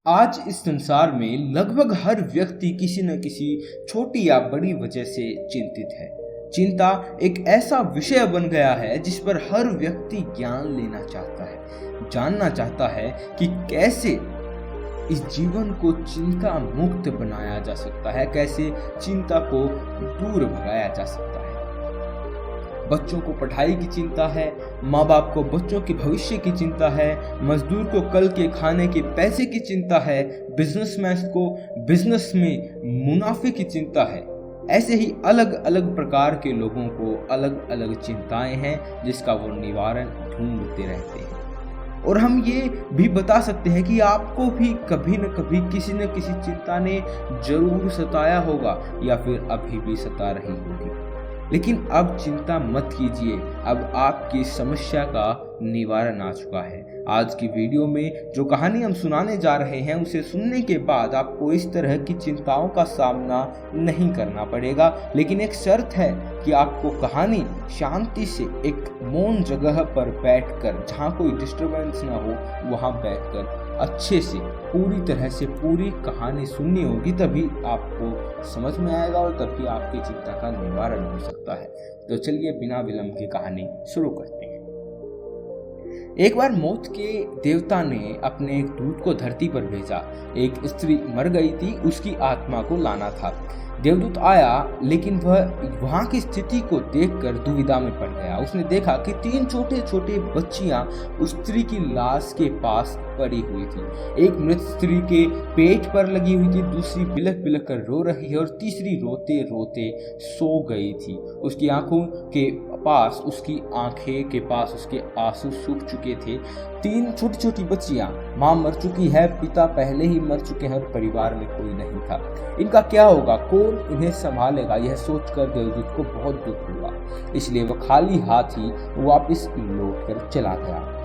आज इस संसार में लगभग हर व्यक्ति किसी न किसी छोटी या बड़ी वजह से चिंतित है। चिंता एक ऐसा विषय बन गया है जिस पर हर व्यक्ति ज्ञान लेना चाहता है, जानना चाहता है कि कैसे इस जीवन को चिंता मुक्त बनाया जा सकता है, कैसे चिंता को दूर भगाया जा सकता है। बच्चों को पढ़ाई की चिंता है, माँ बाप को बच्चों के भविष्य की चिंता है, मजदूर को कल के खाने के पैसे की चिंता है, बिजनेसमैन को बिजनेस में मुनाफे की चिंता है। ऐसे ही अलग अलग प्रकार के लोगों को अलग अलग चिंताएं हैं जिसका वो निवारण ढूंढते रहते हैं। और हम ये भी बता सकते हैं कि आपको भी कभी न कभी किसी न किसी चिंता ने जरूर सताया होगा या फिर अभी भी सता रही होगी। लेकिन अब चिंता मत कीजिए, अब आपकी समस्या का निवारण आ चुका है। आज की वीडियो में जो कहानी हम सुनाने जा रहे हैं उसे सुनने के बाद आपको इस तरह की चिंताओं का सामना नहीं करना पड़ेगा, लेकिन एक शर्त है कि आपको कहानी शांति से एक मौन जगह पर बैठकर, जहाँ कोई डिस्टरबेंस ना हो, वहाँ बैठकर अच्छे से पूरी तरह से पूरी कहानी सुननी होगी। तभी आपको समझ में आएगा और तभी आपकी चिंता का निवारण हो सकता है। तो चलिए बिना विलंब की कहानी शुरू करते हैं। एक बार मौत के देवता ने अपने एक दूत को धरती पर भेजा। एक स्त्री मर गई थी, उसकी आत्मा को लाना था। देवदूत आया, लेकिन वह वहां की स्थिति को देखकर दुविधा में पड़ गया। उसने देखा कि 3 छोटे छोटे बच्चियां उस स्त्री की लाश के पास पड़ी हुई थी। एक मृत स्त्री के पेट पर लगी हुई थी, दूसरी बिलख बिलख कर रो रही है और तीसरी रोते रोते सो गई थी। उसकी आंखों के पास, उसकी आंखें के पास उसके आंसू सूख चुके थे। 3 छोटी छोटी बच्चियां, माँ मर चुकी है, पिता पहले ही मर चुके हैं और परिवार में कोई नहीं था। इनका क्या होगा, कौन इन्हें संभालेगा, यह सोचकर देवदूत को बहुत दुख हुआ। इसलिए वह खाली हाथ ही वापस लौट कर चला गया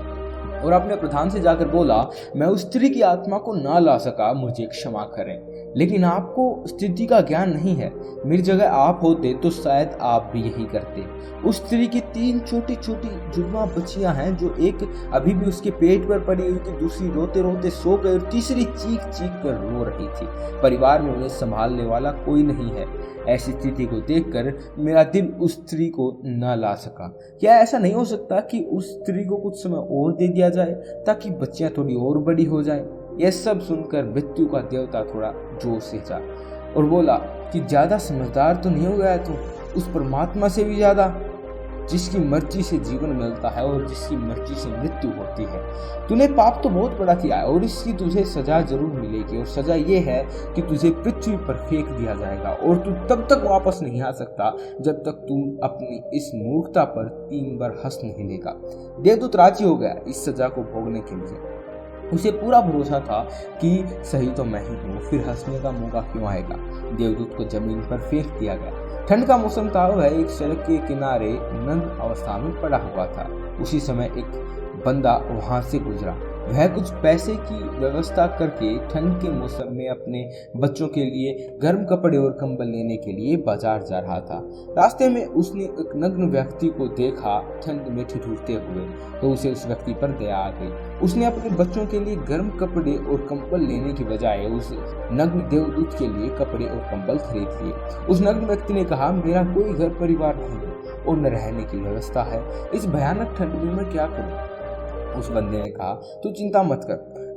और अपने प्रधान से जाकर बोला, मैं उस स्त्री की आत्मा को ना ला सका, मुझे क्षमा करें। लेकिन आपको स्थिति का ज्ञान नहीं है। मेरी जगह आप होते तो शायद आप भी यही करते। उस स्त्री की 3 छोटी छोटी जुड़वा बच्चियां हैं, जो एक अभी भी उसके पेट पर पड़ी हुई थी, दूसरी रोते रोते सो गई और तीसरी चीख चीख कर रो रही थी। परिवार में उन्हें संभालने वाला कोई नहीं है। ऐसी स्थिति को देखकर मेरा दिल उस स्त्री को न ला सका। क्या ऐसा नहीं हो सकता कि उस स्त्री को कुछ समय और दे दिया जाए ताकि बच्चियां थोड़ी और बड़ी हो जाएं? यह सब सुनकर मृत्यु का देवता थोड़ा जोश से जा और बोला कि ज्यादा समझदार तो नहीं हो गया तू, उस परमात्मा से भी ज्यादा, जिसकी मर्जी से जीवन मिलता है और जिसकी मर्जी से मृत्यु होती है। तूने पाप तो बहुत बड़ा किया है और इसकी तुझे सजा जरूर मिलेगी, और सजा ये है कि तुझे पृथ्वी पर फेंक दिया जाएगा और तू तब तक वापस नहीं आ सकता जब तक तू अपनी इस मूर्खता पर 3 बार हंस नहीं लेगा। देवदूत राजी हो गया इस सजा को भोगने के लिए। उसे पूरा भरोसा था कि सही तो मैं ही हूँ, फिर हंसने का मौका क्यों आएगा। देवदूत को जमीन पर फेंक दिया गया। ठंड का मौसम था। वह एक सड़क के किनारे नंग अवस्था में पड़ा हुआ था। उसी समय एक बंदा वहां से गुजरा। वह कुछ पैसे की व्यवस्था करके ठंड के मौसम में अपने बच्चों के लिए गर्म कपड़े और कंबल लेने के लिए बाजार जा रहा था। रास्ते में उसने एक नग्न व्यक्ति को देखा ठंड में ठिठुरते हुए, तो उसे उस व्यक्ति पर दया आ गई। उसने अपने बच्चों के लिए गर्म कपड़े और कंबल लेने की बजाय उस नग्न देवदूत के लिए कपड़े और कंबल खरीद लिए। उस नग्न व्यक्ति ने कहा, मेरा कोई घर परिवार नहीं है और न रहने की व्यवस्था है, इस भयानक ठंड में मैं क्या करूं? उस बंदे ने कहा, तू चिंता मत कर,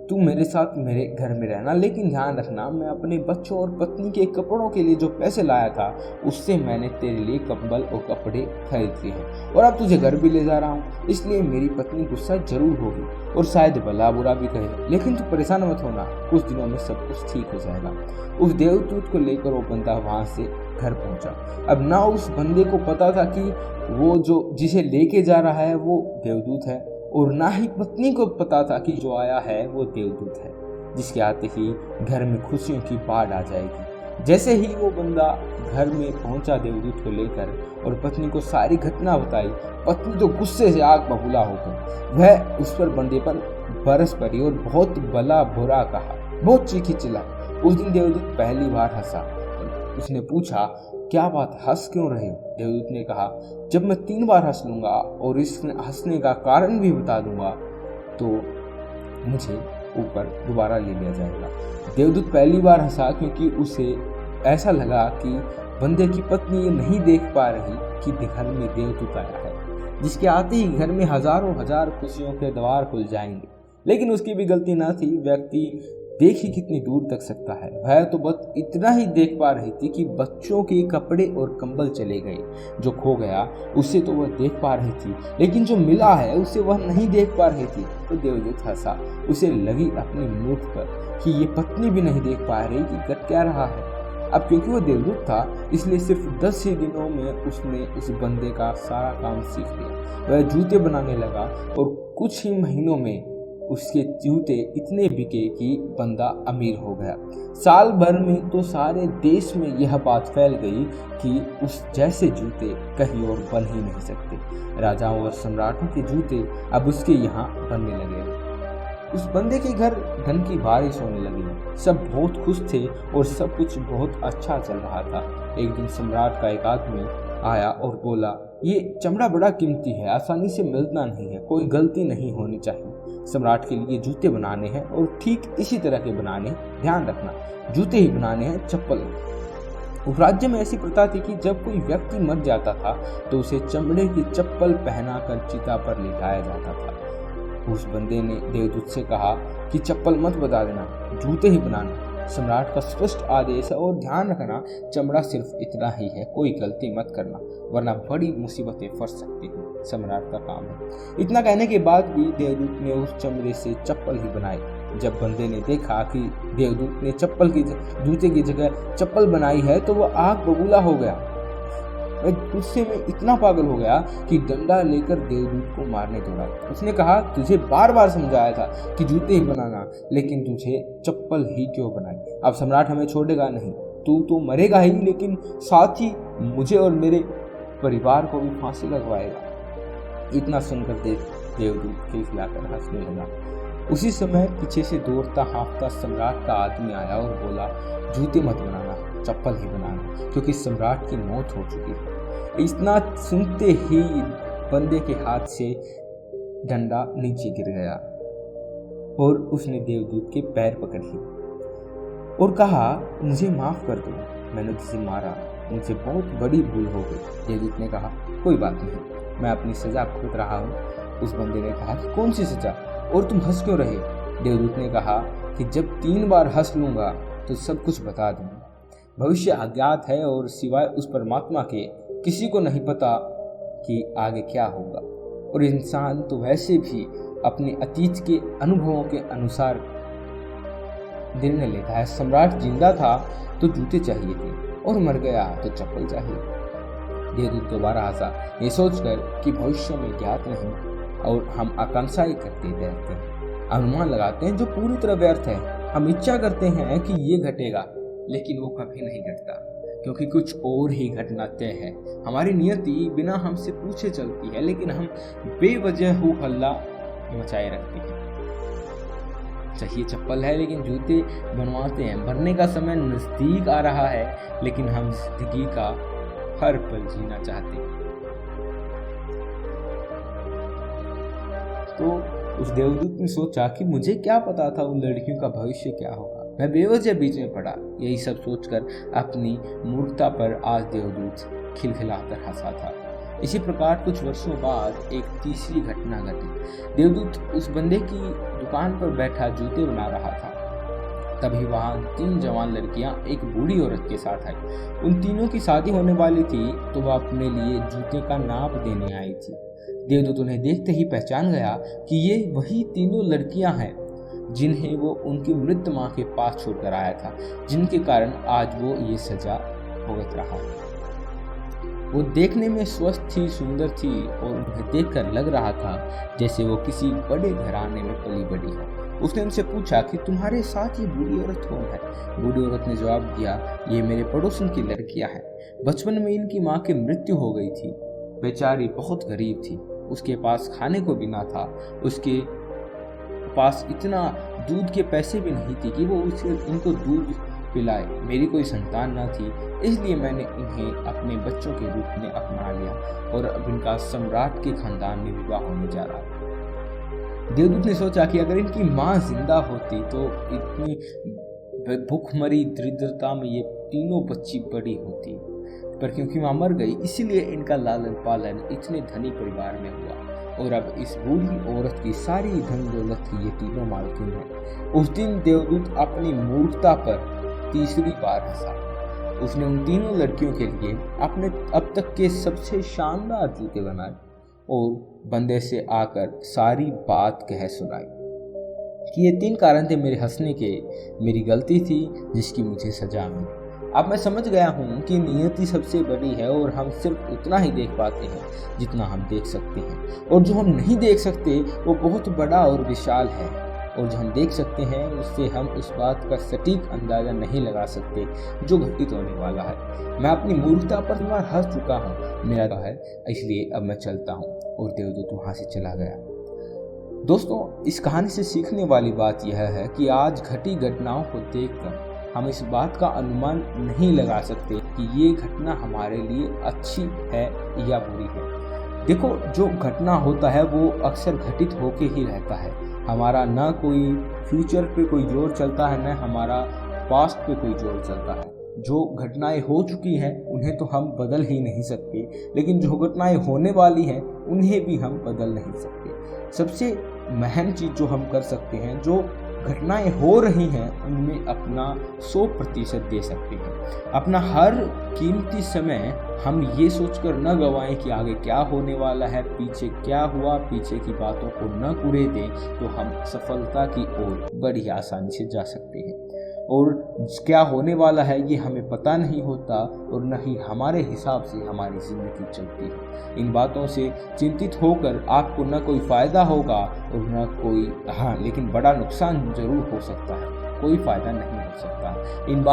तू मेरे साथ मेरे घर में रहना, लेकिन ध्यान रखना, मैं अपने बच्चों और पत्नी के कपड़ों के लिए जो पैसे लाया था उससे मैंने तेरे लिए कंबल और कपड़े खरीद लिए हैं और अब तुझे घर भी ले जा रहा हूँ। इसलिए मेरी पत्नी गुस्सा जरूर होगी और शायद भला बुरा भी कहे, लेकिन तू परेशान मत होना, कुछ दिनों में सब कुछ ठीक हो जाएगा। उस देवदूत को लेकर वो बंदा वहां से घर पहुंचा। अब ना उस बंदे को पता था कि वो जो जिसे लेके जा रहा है वो देवदूत है, और ना ही पत्नी को पता था कि जो आया है वो देवदूत है, जिसके आते ही घर में खुशियों की बाढ़ आ जाएगी। जैसे ही वो बंदा घर में पहुंचा देवदूत को लेकर और पत्नी को सारी घटना बताई, पत्नी तो गुस्से से आग बबूला हो गई। वह उस पर बंदे पर बरस पड़ी और बहुत भला बुरा कहा, बहुत चीखी चिल्लाई। उस दिन देवदूत पहली बार हंसा। उसने पूछा, क्या बात, हंस क्यों रहे हो? देवदूत ने कहा, जब मैं 3 बार हंस लूंगा और इस हंसने का कारण भी बता दूंगा तो मुझे ऊपर दोबारा ले लिया जाएगा। देवदूत पहली बार हंसा क्योंकि उसे ऐसा लगा कि बंदे की पत्नी ये नहीं देख पा रही कि घर में देवदूत आया है, जिसके आते ही घर में हजारों हजार खुशियों के द्वार खुल जाएंगे। लेकिन उसकी भी गलती ना थी। व्यक्ति देख ही कितनी दूर तक सकता है। वह तो बस इतना ही देख पा रही थी कि बच्चों के कपड़े और कंबल चले गए। जो खो गया उसे तो वह देख पा रही थी, लेकिन जो मिला है उसे वह नहीं देख पा रही थी। तो देवदूत हंसा। उसे लगी अपनी मूर्ख पर कि ये पत्नी भी नहीं देख पा रही कि घट क्या रहा है। अब क्योंकि वो देवदूत था इसलिए सिर्फ 10 ही दिनों में उसने उस बंदे का सारा काम सीख लिया। वह जूते बनाने लगा और कुछ ही महीनों में उसके जूते इतने बिके कि बंदा अमीर हो गया। साल भर में तो सारे देश में यह बात फैल गई कि उस जैसे जूते कहीं और बन ही नहीं सकते। राजाओं और सम्राटों के जूते अब उसके यहाँ बनने लगे। उस बंदे के घर धन की बारिश होने लगी। सब बहुत खुश थे और सब कुछ बहुत अच्छा चल रहा था। एक दिन सम्राट का एक आदमी आया और बोला, ये चमड़ा बड़ा कीमती है, आसानी से मिलता नहीं है, कोई गलती नहीं होनी चाहिए। सम्राट के लिए जूते बनाने हैं और ठीक इसी तरह के बनाने, ध्यान रखना जूते ही बनाने हैं, चप्पल। उस राज्य में ऐसी प्रथा थी कि जब कोई व्यक्ति मर जाता था तो उसे चमड़े की चप्पल पहनाकर चिता पर लिटाया जाता था। उस बंदे ने देवदूत से कहा कि चप्पल मत बता देना, जूते ही बनाना। सम्राट का स्पष्ट आदेश है और ध्यान रखना चमड़ा सिर्फ इतना ही है, कोई गलती मत करना वरना बड़ी मुसीबतें फंस सकती हैं। सम्राट का काम है। इतना कहने के बाद भी देवदूत ने उस चमड़े से चप्पल ही बनाई। जब बंदे ने देखा कि देवदूत ने जूते की जगह चप्पल बनाई है तो वह आग बबूला हो गया। वह गुस्से में इतना पागल हो गया कि डंडा लेकर देवदूत को मारने दौड़ा। उसने कहा, तुझे बार बार समझाया था कि जूते ही बनाना, लेकिन तुझे चप्पल ही क्यों बनाई। अब सम्राट हमें छोड़ेगा नहीं, तू तो मरेगा ही, लेकिन साथ ही मुझे और मेरे परिवार को भी फांसी लगवाएगा। इतना सुनकर देवदूत खिलखिलाकर हंसने लगा। उसी समय पीछे से दौड़ता हाँफता सम्राट का आदमी आया और बोला, जूते मत बनाना, चप्पल ही बनाना, क्योंकि सम्राट की मौत हो चुकी है। इतना सुनते ही बंदे के हाथ से डंडा नीचे गिर गया और उसने देवदूत के पैर पकड़ लिए और कहा, मुझे माफ कर दो, मैंने तुझे मारा, मुझसे बहुत बड़ी भूल हो गई। देवदूत ने कहा, कोई बात नहीं, मैं अपनी सजा भुगत रहा हूँ। उस बंदे ने कहा, कौन सी सजा और तुम हंस क्यों रहे। देवदूत ने कहा कि जब 3 बार हंस लूंगा तो सब कुछ बता दूंगा। भविष्य अज्ञात है और सिवाय उस परमात्मा के किसी को नहीं पता कि आगे क्या होगा, और इंसान तो वैसे भी अपने अतीत के अनुभवों के अनुसार निर्णय लेता है। सम्राट जिंदा था तो जूते चाहिए थे और मर गया तो चप्पल चाहिए। देवदूत दोबारा हंसा, ये सोचकर कि भविष्य में ज्ञात नहीं और हम आकांक्षाएं करते रहते हैं, अनुमान लगाते हैं जो पूरी तरह व्यर्थ है। हम इच्छा करते हैं कि ये घटेगा, लेकिन वो कभी नहीं घटता, क्योंकि कुछ और ही घटना तय है। हमारी नियति बिना हमसे पूछे चलती है, लेकिन हम बेवजह हो हल्ला मचाए रखते हैं। चाहिए चप्पल है लेकिन जूते बनवाते हैं। मरने का समय नजदीक आ रहा है, लेकिन हम जिंदगी का हर पल जीना चाहते हैं। तो उस देवदूत ने सोचा कि मुझे क्या पता था उन लड़कियों का भविष्य क्या होगा, मैं बेवजह बीच में पड़ा। यही सब सोचकर अपनी मूर्खता पर आज देवदूत खिलखिलाकर हंसा था। इसी प्रकार कुछ वर्षों बाद एक तीसरी घटना घटी। देवदूत उस बंदे की दुकान पर बैठा जूते बना रहा था। तभी वहां 3 जवान लड़कियां एक बूढ़ी औरत के साथ आई। उन तीनों की शादी होने वाली थी, तो वह अपने लिए जूते का नाप देने आई थी। देवदूत उन्हें देखते ही पहचान गया कि ये वही तीनों लड़कियां हैं जिन्हें वो उनकी मृत मां के पास छोड़कर आया था, जिनके कारण आज वो ये सजा भुगत रहा है। वो देखने में स्वस्थ थी, सुंदर थी और उन्हें देखकर लग रहा था जैसे वो किसी बड़े घराने में पली बड़ी हो। उसने उनसे पूछा कि तुम्हारे साथ ये बूढ़ी औरत कौन है। बूढ़ी औरत ने जवाब दिया, ये मेरे पड़ोसन की लड़कियां हैं। बचपन में इनकी माँ की मृत्यु हो गई थी। बेचारी बहुत गरीब थी, उसके पास खाने को भी ना था। उसके पास इतना दूध के पैसे भी नहीं थे कि वो इनको दूध पिलाए। मेरी कोई संतान ना थी, इसलिए मैंने इन्हें अपने बच्चों के रूप में अपना लिया और अब इनका सम्राट के खानदान में विवाह होने जा रहा है। देवदूत ने सोचा कि अगर इनकी माँ जिंदा होती तो इतनी भूखमरी दरिद्रता में ये तीनों बच्ची बड़ी होती, पर क्योंकि माँ मर गई इसीलिए इनका लालन पालन इतने धनी परिवार में हुआ और अब इस बूढ़ी औरत की सारी धन दौलत की ये तीनों मालकिन है। उस दिन देवदूत अपनी मूर्खता पर तीसरी बार हंसा। उसने उन तीनों लड़कियों के लिए अपने अब तक के सबसे शानदार जूते बनाए और बंदे से आकर सारी बात कह सुनाई कि ये 3 कारण थे मेरे हंसने के, मेरी गलती थी जिसकी मुझे सजा मिली। अब मैं समझ गया हूँ कि नियति सबसे बड़ी है और हम सिर्फ उतना ही देख पाते हैं जितना हम देख सकते हैं, और जो हम नहीं देख सकते वो बहुत बड़ा और विशाल है, और जो हम देख सकते हैं उससे हम उस बात का सटीक अंदाज़ा नहीं लगा सकते जो घटित होने वाला है। मैं अपनी मूर्खता पर हंस चुका हूँ, मेरा है, इसलिए अब मैं चलता हूँ। और देवदूत वहाँ से चला गया। दोस्तों, इस कहानी से सीखने वाली बात यह है कि आज घटी घटनाओं को देखकर हम इस बात का अनुमान नहीं लगा सकते कि ये घटना हमारे लिए अच्छी है या बुरी है। देखो, जो घटना होता है वो अक्सर घटित होके ही रहता है। हमारा ना कोई फ्यूचर पे कोई जोर चलता है, ना हमारा पास्ट पे कोई जोर चलता है। जो घटनाएं हो चुकी हैं उन्हें तो हम बदल ही नहीं सकते, लेकिन जो घटनाएं होने वाली हैं उन्हें भी हम बदल नहीं सकते। सबसे महत्वपूर्ण चीज़ जो हम कर सकते हैं, जो घटनाएं हो रही हैं उनमें अपना 100% दे सकते हैं। अपना हर कीमती समय हम ये सोचकर न गंवाएं कि आगे क्या होने वाला है, पीछे क्या हुआ, पीछे की बातों को न कुरे दें, तो हम सफलता की ओर बड़ी आसानी से जा सकते हैं। और क्या होने वाला है ये हमें पता नहीं होता और न ही हमारे हिसाब से हमारी ज़िंदगी चलती है। इन बातों से चिंतित होकर आपको न कोई फ़ायदा होगा और न कोई लेकिन बड़ा नुकसान ज़रूर हो सकता है, कोई फ़ायदा नहीं हो सकता। इन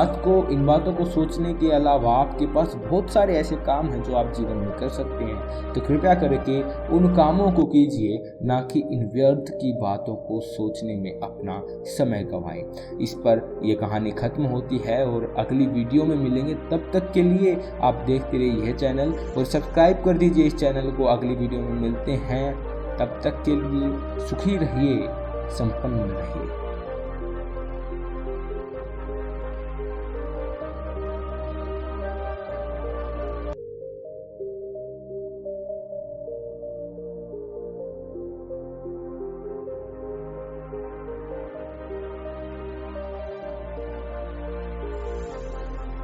बातों को सोचने के अलावा आपके पास बहुत सारे ऐसे काम हैं जो आप जीवन में कर सकते हैं, तो कृपया करके उन कामों को कीजिए, ना कि इन व्यर्थ की बातों को सोचने में अपना समय गंवाएं। इस पर यह कहानी खत्म होती है और अगली वीडियो में मिलेंगे। तब तक के लिए आप देखते रहिए यह चैनल और सब्सक्राइब कर दीजिए इस चैनल को। अगली वीडियो में मिलते हैं, तब तक के लिए सुखी रहिए, संपन्न रहिए।